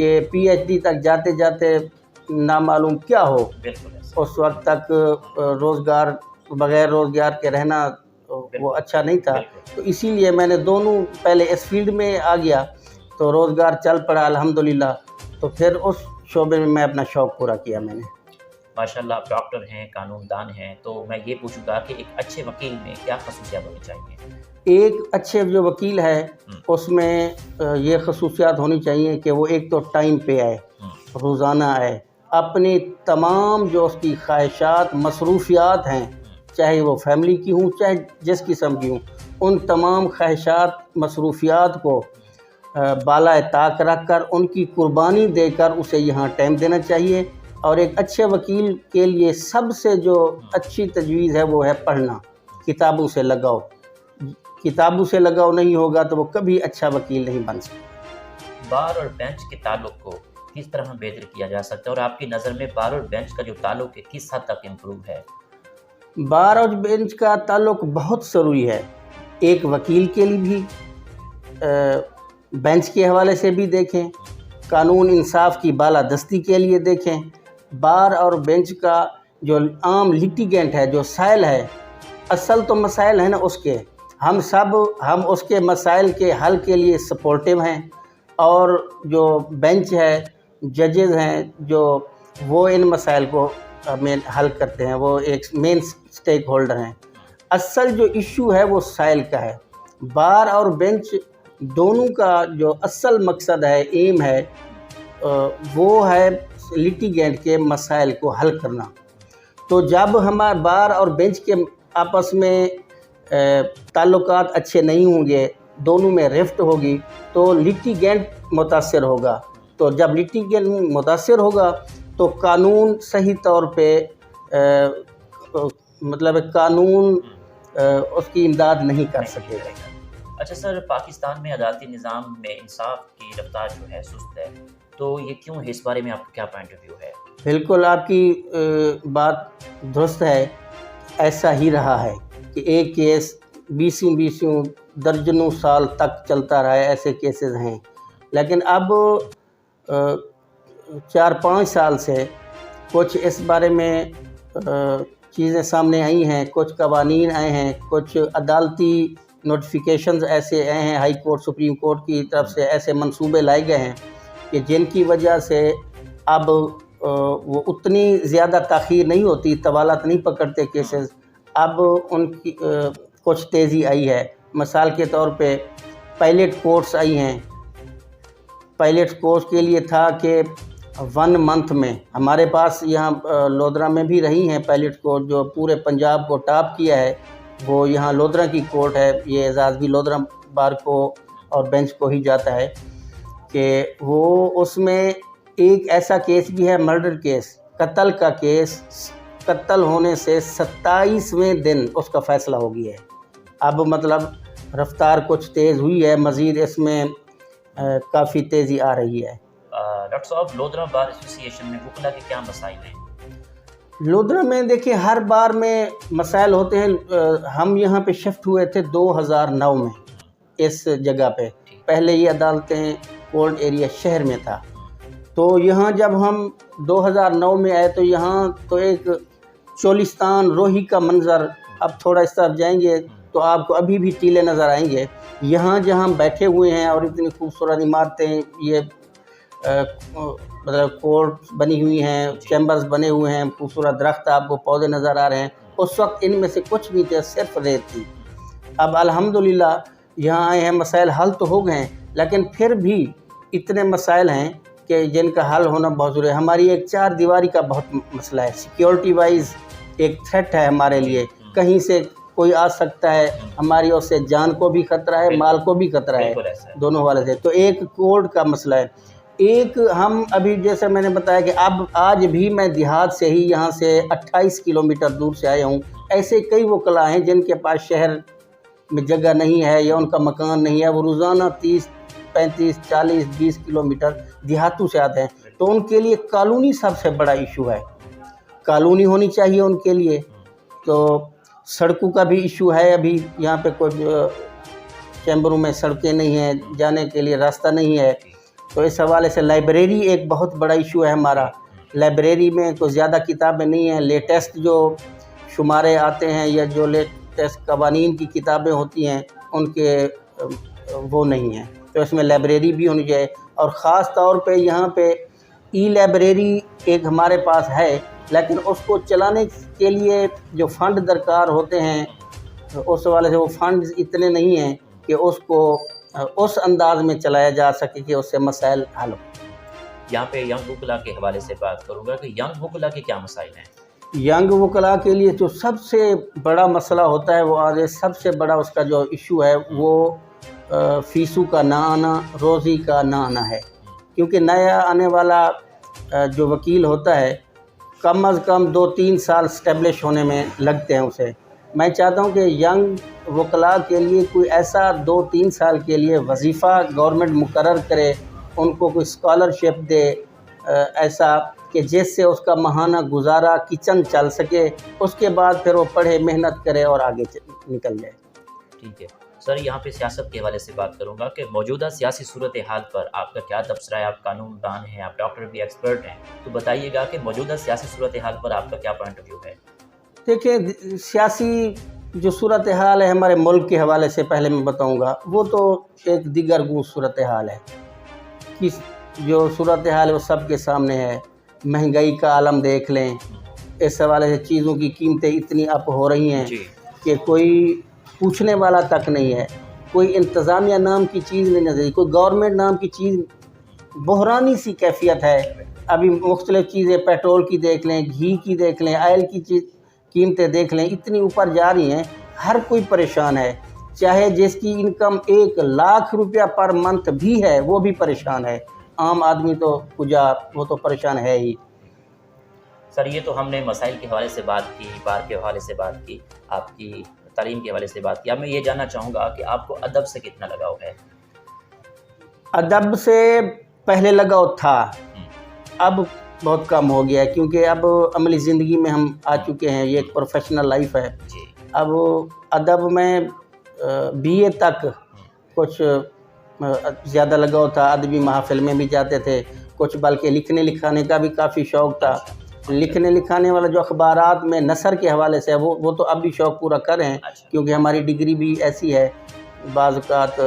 کہ PhD تک جاتے جاتے نامعلوم کیا ہو، اس وقت تک روزگار بغیر روزگار کے رہنا وہ اچھا نہیں تھا. تو اسی لیے میں نے دونوں پہلے اس فیلڈ میں آ گیا تو روزگار چل پڑا الحمدللہ. تو پھر اس شعبے میں اپنا شوق پورا کیا میں نے. ماشاءاللہ آپ ڈاکٹر ہیں، قانون دان ہیں، تو میں یہ پوچھوں گا کہ ایک اچھے وکیل میں کیا خصوصیات ہونی چاہیے؟ ایک اچھے جو وکیل ہے اس میں یہ خصوصیات ہونی چاہیے کہ وہ ایک تو ٹائم پہ آئے، روزانہ آئے، اپنی تمام جو اس کی خواہشات مصروفیات ہیں، چاہے وہ فیملی کی ہوں چاہے جس قسم کی ہوں، ان تمام خواہشات مصروفیات کو بالائے طاق رکھ کر ان کی قربانی دے کر اسے یہاں ٹائم دینا چاہیے. اور ایک اچھے وکیل کے لیے سب سے جو اچھی تجویز ہے وہ ہے پڑھنا. کتابوں سے لگاؤ، کتابوں سے لگاؤ نہیں ہوگا تو وہ کبھی اچھا وکیل نہیں بن سکتا. بار اور بینچ کے تعلق کو کس طرح بہتر کیا جا سکتا ہے، اور آپ کی نظر میں بار اور بینچ کا جو تعلق ہے کس حد تک امپروو ہے؟ بار اور بینچ کا تعلق بہت ضروری ہے، ایک وکیل کے لیے بھی، بینچ کے حوالے سے بھی دیکھیں، قانون انصاف کی بالادستی کے لیے دیکھیں. بار اور بینچ کا جو عام لیٹیگنٹ ہے، جو سائل ہے، اصل تو مسائل ہیں نا اس کے، ہم اس کے مسائل کے حل کے لیے سپورٹیو ہیں. اور جو بینچ ہے، ججز ہیں جو وہ ان مسائل کو حل کرتے ہیں، وہ ایک مین سٹیک ہولڈر ہیں. اصل جو ایشو ہے وہ سائل کا ہے. بار اور بینچ دونوں کا جو اصل مقصد ہے، ایم ہے، وہ ہے لیٹیگنٹ کے مسائل کو حل کرنا. تو جب ہمارے بار اور بینچ کے آپس میں تعلقات اچھے نہیں ہوں گے، دونوں میں رفٹ ہوگی تو لیٹیگنٹ متاثر ہوگا. تو جب لیٹیگنٹ متاثر ہوگا تو قانون صحیح طور پہ مطلب قانون اس کی امداد نہیں کر سکے گا. اچھا سر، پاکستان میں عدالتی نظام میں انصاف کی رفتار جو ہے سست ہے، تو یہ کیوں ہے؟ اس بارے میں آپ کا کیا پوائنٹ آف ویو ہے؟ بالکل آپ کی بات درست ہے. ایسا ہی رہا ہے کہ ایک کیس بیسوں درجنوں سال تک چلتا رہا ہے، ایسے کیسز ہیں. لیکن اب 4-5 سال سے کچھ اس بارے میں چیزیں سامنے آئی ہیں، کچھ قوانین آئے ہیں، کچھ عدالتی نوٹیفیکیشنز ایسے آئے ہیں، ہائی کورٹ سپریم کورٹ کی طرف سے ایسے منصوبے لائے گئے ہیں کہ جن کی وجہ سے اب وہ اتنی زیادہ تاخیر نہیں ہوتی، طوالت نہیں پکڑتے کیسز. اب ان کی کچھ تیزی آئی ہے. مثال کے طور پہ پائلٹ کورٹس آئی ہیں. پائلٹ کورس کے لیے تھا کہ 1 منتھ میں، ہمارے پاس یہاں لودھرا میں بھی رہی ہیں پائلٹ کورٹ جو پورے پنجاب کو ٹاپ کیا ہے، وہ یہاں لودھرا کی کورٹ ہے. یہ اعزاز بھی لودھرا بار کو اور بینچ کو ہی جاتا ہے کہ وہ اس میں ایک ایسا کیس بھی ہے، مرڈر کیس، قتل کا کیس، قتل ہونے سے 27ویں دن اس کا فیصلہ ہو گیا ہے. اب مطلب رفتار کچھ تیز ہوئی ہے، مزید اس میں کافی تیزی آ رہی ہے. ڈاکٹر صاحب، لودھرا بار ایسوسی ایشن میں وکلا کے کیا مسائل ہیں؟ لودھرا میں دیکھیں ہر بار میں مسائل ہوتے ہیں. ہم یہاں پہ شفٹ ہوئے تھے 2009 میں اس جگہ پہ. پہلے یہ عدالتیں کورٹ ایریا شہر میں تھا. تو یہاں جب ہم 2009 میں آئے تو یہاں تو ایک چولستان روہی کا منظر، اب تھوڑا اس طرف جائیں گے تو آپ کو ابھی بھی ٹیلے نظر آئیں گے. یہاں جہاں بیٹھے ہوئے ہیں اور اتنی خوبصورت عمارتیں، یہ مطلب کورٹ بنی ہوئی ہیں، چیمبرز بنے ہوئے ہیں، خوبصورت درخت آپ کو پودے نظر آ رہے ہیں. اس وقت ان میں سے کچھ نہیں تھے، صرف ریت تھی. اب الحمدللہ یہاں آئے ہیں، مسائل حل تو ہو گئے ہیں، لیکن پھر بھی اتنے مسائل ہیں کہ جن کا حل ہونا بہت ضروری ہے. ہماری ایک 4 دیواری کا بہت مسئلہ ہے. سیکیورٹی وائز ایک تھریٹ ہے ہمارے لیے، کہیں سے کوئی آ سکتا ہے، ہماری اس سے جان کو بھی خطرہ ہے، مال کو بھی خطرہ ہے، دونوں والے سے. تو ایک کورٹ کا مسئلہ ہے. ایک ہم ابھی جیسے میں نے بتایا کہ اب آج بھی میں دیہات سے ہی یہاں سے 28 کلومیٹر دور سے آیا ہوں. ایسے کئی وکلا ہیں جن کے پاس شہر میں جگہ نہیں ہے یا ان کا مکان نہیں ہے، وہ روزانہ 30 35 40 20 کلومیٹر دیہاتوں سے آتے ہیں. تو ان کے لیے کالونی سب سے بڑا ایشو ہے. کالونی ہونی چاہیے ان کے لیے. تو سڑکوں کا بھی ایشو ہے. ابھی یہاں پہ کوئی چیمبروں میں سڑکیں نہیں ہیں، جانے کے لیے راستہ نہیں ہے. تو اس حوالے سے لائبریری ایک بہت بڑا ایشو ہے ہمارا. لائبریری میں تو زیادہ کتابیں نہیں ہیں. لیٹسٹ جو شمارے آتے ہیں یا جو لیٹسٹ قوانین کی کتابیں ہوتی ہیں ان کے وہ نہیں ہیں. تو اس میں لائبریری بھی ہونی چاہیے. اور خاص طور پہ یہاں پہ ای لائبریری ایک ہمارے پاس ہے، لیکن اس کو چلانے کے لیے جو فنڈ درکار ہوتے ہیں اس حوالے سے وہ فنڈز اتنے نہیں ہیں کہ اس کو اس انداز میں چلایا جا سکے کہ اس سے مسائل حل ہو. یہاں پہ ینگ وکلا کے حوالے سے بات کروں گا کہ ینگ وکلا کے کیا مسائل ہیں؟ ینگ وکلا کے لیے جو سب سے بڑا مسئلہ ہوتا ہے وہ آج سب سے بڑا اس کا جو ایشو ہے وہ فیسوں کا نہ آنا، روزی کا نہ آنا ہے. کیونکہ نیا آنے والا جو وکیل ہوتا ہے کم از کم 2-3 سال اسٹیبلش ہونے میں لگتے ہیں اسے. میں چاہتا ہوں کہ ینگ وکلاء کے لیے کوئی ایسا 2-3 سال کے لیے وظیفہ گورنمنٹ مقرر کرے، ان کو کوئی اسکالرشپ دے ایسا کہ جس سے اس کا ماہانہ گزارا کچن چل سکے. اس کے بعد پھر وہ پڑھے، محنت کرے اور آگے نکل جائے. ٹھیک ہے سر، یہاں پہ سیاست کے حوالے سے بات کروں گا کہ موجودہ سیاسی صورتحال پر آپ کا کیا تبصرہ ہے؟ آپ قانون دان ہیں، آپ ڈاکٹر بھی ایکسپرٹ ہیں، تو بتائیے گا کہ موجودہ سیاسی صورتحال پر آپ کا کیا پوائنٹ آف ویو ہے؟ دیکھیں، سیاسی جو صورتحال ہے ہمارے ملک کے حوالے سے پہلے میں بتاؤں گا، وہ تو ایک دیگر گوں صورتحال ہے. جو صورتحال ہے وہ سب کے سامنے ہے. مہنگائی کا عالم دیکھ لیں. اس حوالے سے چیزوں کی قیمتیں اتنی اپ ہو رہی ہیں کہ کوئی پوچھنے والا تک نہیں ہے. کوئی انتظامیہ نام کی چیز نہیں نظر، کوئی گورنمنٹ نام کی چیز، بحرانی سی کیفیت ہے. ابھی مختلف چیزیں پیٹرول کی دیکھ لیں، گھی کی دیکھ لیں، آئل کی قیمتیں دیکھ لیں، اتنی اوپر جا رہی ہیں. ہر کوئی پریشان ہے. چاہے جس کی انکم 1 لاکھ روپیہ پر منتھ بھی ہے وہ بھی پریشان ہے. عام آدمی تو کجا، وہ تو پریشان ہے ہی. سر یہ تو ہم نے مسائل کے حوالے سے بات کی، بار کے حوالے سے بات کی، آپ کی تعلیم کے حوالے سے بات کی. اب میں یہ جاننا چاہوں گا کہ آپ کو ادب سے کتنا لگاؤ ہے؟ ادب سے پہلے لگاؤ تھا، اب بہت کم ہو گیا ہے. کیونکہ اب عملی زندگی میں ہم آ چکے ہیں، یہ ایک پروفیشنل لائف ہے. اب ادب میں BA تک کچھ زیادہ لگاؤ تھا. ادبی محافل میں بھی جاتے تھے کچھ، بلکہ لکھنے لکھانے کا بھی کافی شوق تھا. لکھنے لکھانے والا جو اخبارات میں نثر کے حوالے سے ہے وہ تو اب بھی شوق پورا کر رہے ہیں، کیونکہ ہماری ڈگری بھی ایسی ہے. بعض اوقات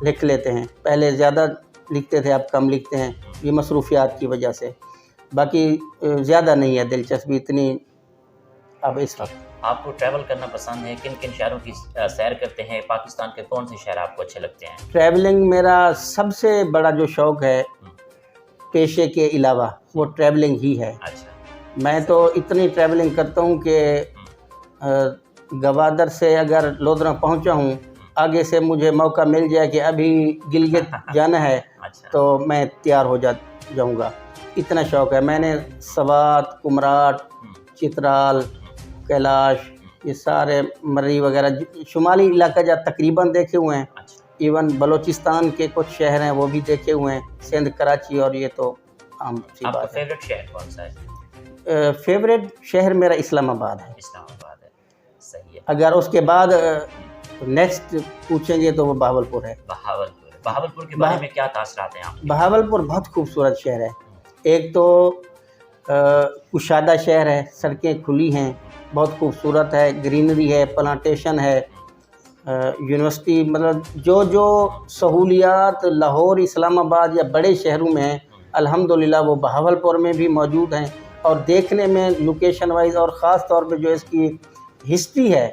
لکھ لیتے ہیں. پہلے زیادہ لکھتے تھے، اب کم لکھتے ہیں، یہ مصروفیات کی وجہ سے. باقی زیادہ نہیں ہے دلچسپی اتنی اب اس وقت. آپ کو ٹریول کرنا پسند ہے؟ کن کن شہروں کی سیر کرتے ہیں؟ پاکستان کے کون سے شہر آپ کو اچھے لگتے ہیں؟ ٹریولنگ میرا سب سے بڑا جو شوق ہے پیشے کے علاوہ وہ ٹریولنگ ہی ہے. میں تو اتنی ٹریولنگ کرتا ہوں کہ گوادر سے اگر لودھرا پہنچا ہوں، آگے سے مجھے موقع مل جائے کہ ابھی گلگت جانا ہے تو میں تیار ہو جاؤں گا. اتنا شوق ہے. میں نے سوات، کمراٹ، چترال، کیلاش، یہ سارے مری وغیرہ شمالی علاقہ جا تقریباً دیکھے ہوئے ہیں. ایون بلوچستان کے کچھ شہر ہیں وہ بھی دیکھے ہوئے ہیں، سندھ، کراچی، اور یہ تو عام سی بات ہے. آپ کا فیوریٹ شہر کون سا ہے؟ فیوریٹ شہر میرا اسلام آباد ہے. اسلام آباد ہے، صحیح ہے. اگر اس کے بعد نیکسٹ پوچھیں گے تو وہ بہاولپور ہے. بہاولپور کے بارے میں کیا تاثرات ہیں آپ؟ بہاولپور بہت خوبصورت شہر ہے. ایک تو کشادہ شہر ہے، سڑکیں کھلی ہیں، بہت خوبصورت ہے، گرینری ہے، پلانٹیشن ہے، یونیورسٹی، مطلب جو سہولیات لاہور، اسلام آباد یا بڑے شہروں میں ہیں الحمدللہ وہ بہاولپور میں بھی موجود ہیں. اور دیکھنے میں لوکیشن وائز اور خاص طور پہ جو اس کی ہسٹری ہے،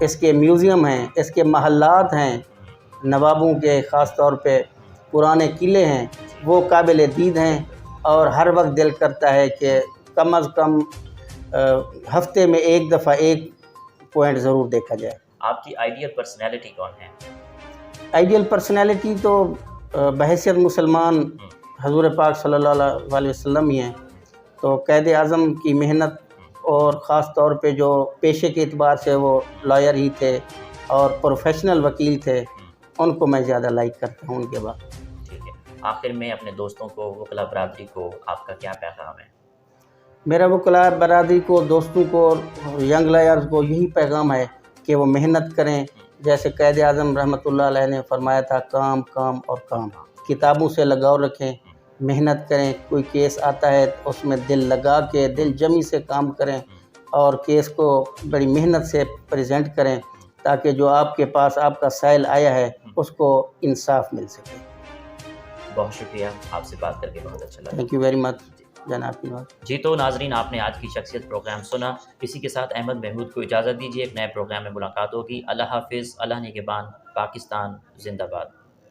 اس کے میوزیم ہیں، اس کے محلات ہیں نوابوں کے، خاص طور پہ پرانے قلعے ہیں، وہ قابل دید ہیں. اور ہر وقت دل کرتا ہے کہ کم از کم ہفتے میں ایک دفعہ ایک پوائنٹ ضرور دیکھا جائے. آپ کی آئیڈیل پرسنالٹی کون ہے؟ آئیڈیل پرسنالٹی تو بحیثیت مسلمان حضور پاک صلی اللہ علیہ وسلم ہی ہیں. تو قائد اعظم کی محنت، اور خاص طور پہ جو پیشے کے اعتبار سے وہ لائر ہی تھے اور پروفیشنل وکیل تھے، ان کو میں زیادہ لائک کرتا ہوں ان کے بعد. ٹھیک ہے، آخر میں اپنے دوستوں کو، وکلا برادری کو آپ کا کیا پیغام ہے؟ میرا وکلا برادری کو، دوستوں کو اور ینگ لائرز کو یہی پیغام ہے کہ وہ محنت کریں. جیسے قائد اعظم رحمۃ اللہ علیہ نے فرمایا تھا، کام کام اور کام. کتابوں سے لگاؤ رکھیں، محنت کریں، کوئی کیس آتا ہے اس میں دل لگا کے دل جمی سے کام کریں اور کیس کو بڑی محنت سے پریزنٹ کریں تاکہ جو آپ کے پاس آپ کا سائل آیا ہے اس کو انصاف مل سکے۔ بہت شکریہ، آپ سے بات کر کے بہت اچھا لگا۔ تھینک یو ویری مچ جناب نواز۔ جی تو ناظرین، آپ نے آج کی شخصیت پروگرام سنا، اسی کے ساتھ احمد محمود کو اجازت دیجیے، ایک نئے پروگرام میں ملاقات ہوگی۔ اللہ حافظ، اللہ نگہبان، پاکستان زندہ باد۔